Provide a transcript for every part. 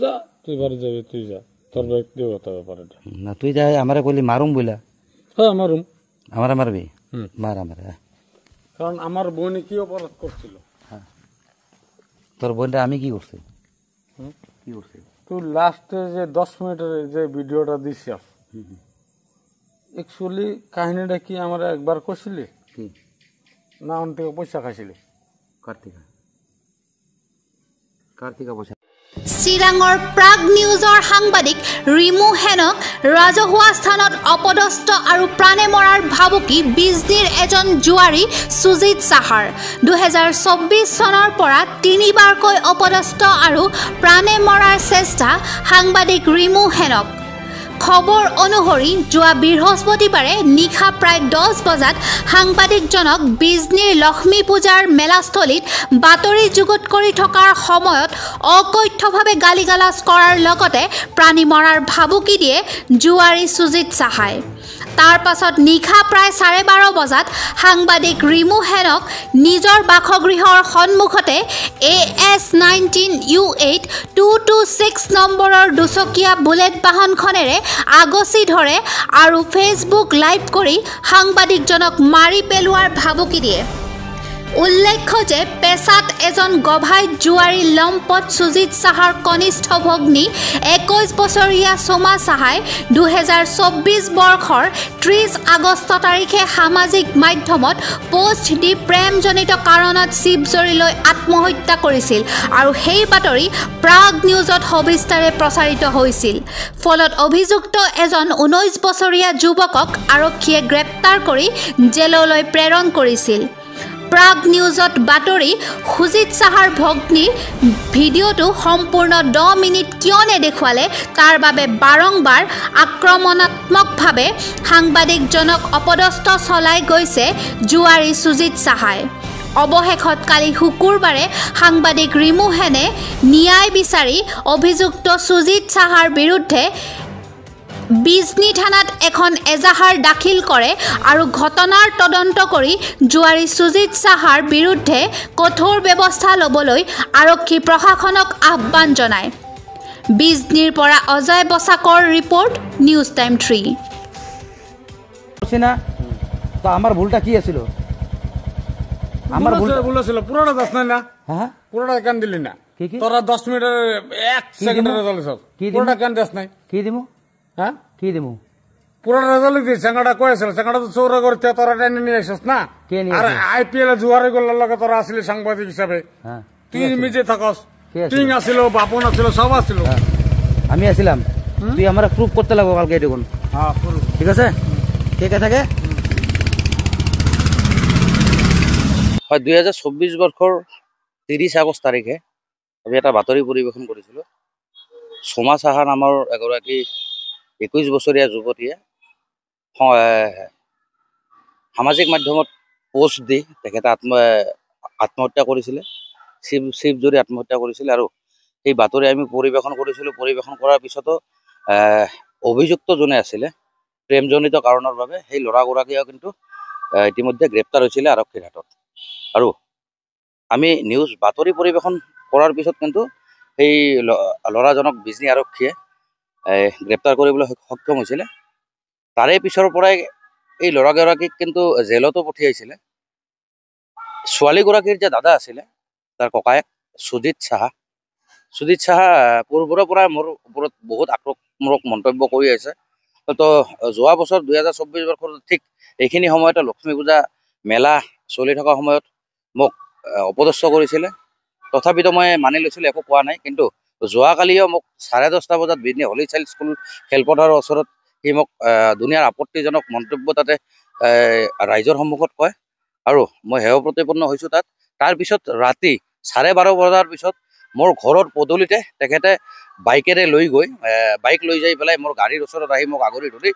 যা তুই বাড়ি যাবি তুই যা তোর ব্যক্তিগত ব্যাপার এটা না তুই যা আমারে কইলি মারুম বইলা হ্যাঁ মারুম আমারে মারবি মার আমারে কারণ আমার বোন কি অপরাধ করছিল হ্যাঁ তোর বোনটা আমি কি করছি কি করছি তুই লাস্টে যে 10 মিনিটের যে ভিডিওটা দিছিস অ্যাকচুয়ালি কাহিনীটা কি আমরা একবার কইছিলি কি না অন থেকে পয়সা খাইছিলি কার্তিকা পয়সা চিৰাঙৰ প্ৰাগ নিউজৰ সাংবাদিক ৰিমু হেনক ৰাজহুৱা স্থানত অপদস্থ আৰু প্ৰাণে মৰাৰ ভাবুকি বিজনীৰ এজন জুৱাৰী সুজিত সাহাৰ 2024 চনৰ পৰা তিনিবাৰকৈ অপদস্থ আৰু প্ৰাণে মৰাৰ চেষ্টা সাংবাদিক ৰিমু হেনক খবৰ অনুসৰি যোৱা বৃহস্পতিবাৰে নিশা প্ৰায় 10 বজাত সাংবাদিকজনক বিজনীৰ লক্ষ্মী পূজাৰ মেলাস্থলীত বাতৰি যুগুত কৰি থকাৰ সময়ত অকথ্যভাৱে গালিগালাজ কৰাৰ লগতে প্ৰাণী মৰাৰ ভাবুকি দিয়ে জুৱাৰী সুজিত সাহাই তাৰ পাছত নিশা প্ৰায় 12:30 বজাত সাংবাদিক ৰিমু হেনক নিজৰ বাসগৃহৰ সন্মুখতে AS19U8 226 নম্বৰৰ দুচকীয়া বুলেট বাহনখনেৰে আগচি ধৰে আৰু ফেচবুক লাইভ কৰি সাংবাদিকজনক মাৰি পেলোৱাৰ ভাবুকি দিয়ে উল্লেখ্য যে পেছাত এজন গভাইত জুৱাৰী লম্পট সুজিত সাহাৰ কনিষ্ঠ ভগ্নী 21 বছৰীয়া সোমা সাহাই 2024 বৰ্ষৰ 30 আগষ্ট তাৰিখে সামাজিক মাধ্যমত পোষ্ট দি প্ৰেমজনিত কাৰণত শিৱজৰী লৈ আত্মহত্যা কৰিছিল আৰু সেই বাতৰি প্ৰাগ নিউজত সবিস্তাৰে প্ৰচাৰিত হৈছিল ফলত অভিযুক্ত এজন 19 বছৰীয়া যুৱকক আৰক্ষীয়ে গ্ৰেপ্তাৰ কৰি জেললৈ প্ৰেৰণ কৰিছিল প্ৰাগ নিউজত বাতৰি সুজিত সাহাৰ ভগ্নী ভিডিঅ'টো সম্পূৰ্ণ 10 মিনিট কিয় নেদেখুৱালে তাৰ বাবে বাৰংবাৰ আক্ৰমণাত্মকভাৱে সাংবাদিকজনক অপদস্থ চলাই গৈছে জুৱাৰী সুজিত সাহাই অৱশেষত কালি শুকুৰবাৰে সাংবাদিক ৰিমু হেনে ন্যায় বিচাৰি অভিযুক্ত সুজিত সাহাৰ বিৰুদ্ধে বিজনী থানাত এখন এজাহাৰ দাখিল কৰে আৰু ঘটনাৰ তদন্ত কৰি জুৱাৰী সুজিত সাহাৰ বিৰুদ্ধে কঠোৰ ব্যৱস্থা ল'বলৈ আৰক্ষী প্ৰশাসনক আহ্বান জনায় বিজনীৰ পৰা অজয় বসাকৰ ৰিপৰ্ট নিউজ টাইম 3 না তো আমার ভুলটা কি আছিল আমার ভুল ছিল পুরোটা দাস না হ্যাঁ পুরোটা কান দিলি না তোরা 10 মিনিটের 1 সেকেন্ডের রেজাল্ট সব পুরোটা কান দাস নাই কি দিমু হ্যাঁ কি দিমু পুরো রেজাল্ট দি সাঙ্গাটা কইছিল সাঙ্গাটা তো চোরা করতে তোরা টেনে নিয়ে আসছ না আর আইপিএল জুয়ারে গোলের লগে তোরা আসলে সাংবাদিক হিসাবে হ্যাঁ তুই নিজে থাকস টিং আছিল বাপন আছিল সব আছিল আমি আছিলাম তুই আমারে প্রুফ করতে লাগো কালকে দেখুন হ্যাঁ ঠিক আছে কে কে থাকে হয় 2024 বৰ্ষৰ 30 আগষ্ট তাৰিখে আমি এটা বাতৰি পৰিৱেশন কৰিছিলোঁ সোমা সাহা নামৰ এগৰাকী 21 বছৰীয়া যুৱতীয়ে সামাজিক মাধ্যমত পোষ্ট দি তেখেতে আত্মহত্যা কৰিছিলে শিৱজৰী আত্মহত্যা কৰিছিলে আৰু এই বাতৰি আমি পৰিৱেশন কৰিছিলোঁ পৰিৱেশন কৰাৰ পিছতো অভিযুক্ত যোনে আছিলে প্ৰেমজনিত কাৰণৰ বাবে সেই ল'ৰাগৰাকীয়েও কিন্তু ইতিমধ্যে গ্ৰেপ্তাৰ হৈছিলে আৰক্ষীৰ হাতত আৰু আমি নিউজ বাতৰি পৰিৱেশন কৰাৰ পিছত কিন্তু সেই ল'ৰাজনক বিজনী আৰক্ষীয়ে গ্ৰেপ্তাৰ কৰিবলৈ সক্ষম হৈছিলে তাৰে পিছৰ পৰাই এই ল'ৰাগৰাকীক কিন্তু জেলতো পঠিয়াইছিলে ছোৱালীগৰাকীৰ যে দাদা আছিলে তাৰ ককায়েক সুজিত সাহা পূৰ্বৰে পৰাই মোৰ ওপৰত বহুত আক্ৰমণমূলক মন্তব্য কৰি আছে তো যোৱা বছৰ 2024 বৰ্ষৰ ঠিক এইখিনি সময়তে লক্ষ্মী পূজা মেলা চলি থকা সময়ত মোক অপদস্থ কৰিছিলে তথাপিতো মই মানি লৈছিলোঁ একো কোৱা নাই কিন্তু যোৱাকালিও মোক 10:30 বজাত বিজনী হলি চাইল্ড স্কুল খেলপথাৰৰ ওচৰত সি মোক দুনিয়াৰ আপত্তিজনক মন্তব্য তাতে ৰাইজৰ সন্মুখত কয় আৰু মই হেয় প্ৰতিপন্ন হৈছোঁ তাত তাৰপিছত ৰাতি 12:30 বজাৰ পিছত মোৰ ঘৰৰ পদূলিতে তেখেতে বাইকেৰে লৈ গৈ বাইক লৈ যাই পেলাই মোৰ গাড়ীৰ ওচৰত আহি মোক আগুৰি ধৰি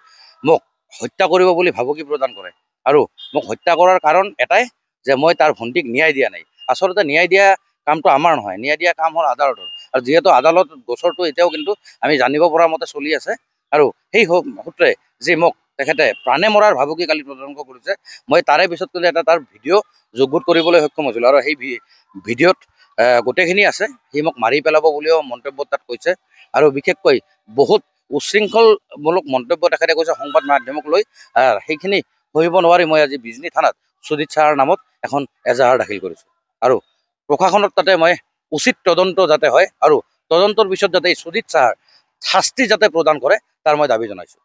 মোক হত্যা কৰিব বুলি ভাবুকি প্ৰদান কৰে আৰু মোক হত্যা কৰাৰ কাৰণ এটাই যে মই তাৰ ভণ্টিক ন্যায় দিয়া নাই আচলতে ন্যায় দিয়া কামটো আমাৰ নহয় ন্যায় দিয়া কাম হ'ল আদালতৰ আৰু যিহেতু আদালত গোচৰটো এতিয়াও কিন্তু আমি জানিব পৰা মতে চলি আছে আৰু সেই সূত্ৰে যে মোক তেখেতে প্ৰাণে মৰাৰ ভাবুকি কালি প্ৰদান কৰিছে মই তাৰে পিছত কিন্তু এটা তাৰ ভিডিঅ' যুগুত কৰিবলৈ সক্ষম হৈছিলোঁ আৰু সেই ভিডিঅ'ত গোটেইখিনি আছে, সি মোক মাৰি পেলাব বুলিও মন্তব্য তাত কৈছে। আৰু বিশেষকৈ বহুত উশৃংখলমূলক মন্তব্য তেখেতে কৈছে সংবাদ মাধ্যমক লৈ। সেইখিনি সহিব নোৱাৰি মই আজি বিজনী থানাত সুজিত চাহাৰ নামত এখন এজাহাৰ দাখিল কৰিছোঁ। আৰু প্ৰশাসনত তাতে মই উচিত তদন্ত যাতে হয় আৰু তদন্তৰ পিছত যাতে সুজিত চাহাৰ শাস্তি যাতে প্ৰদান কৰে তাৰ মই দাবী জনাইছোঁ।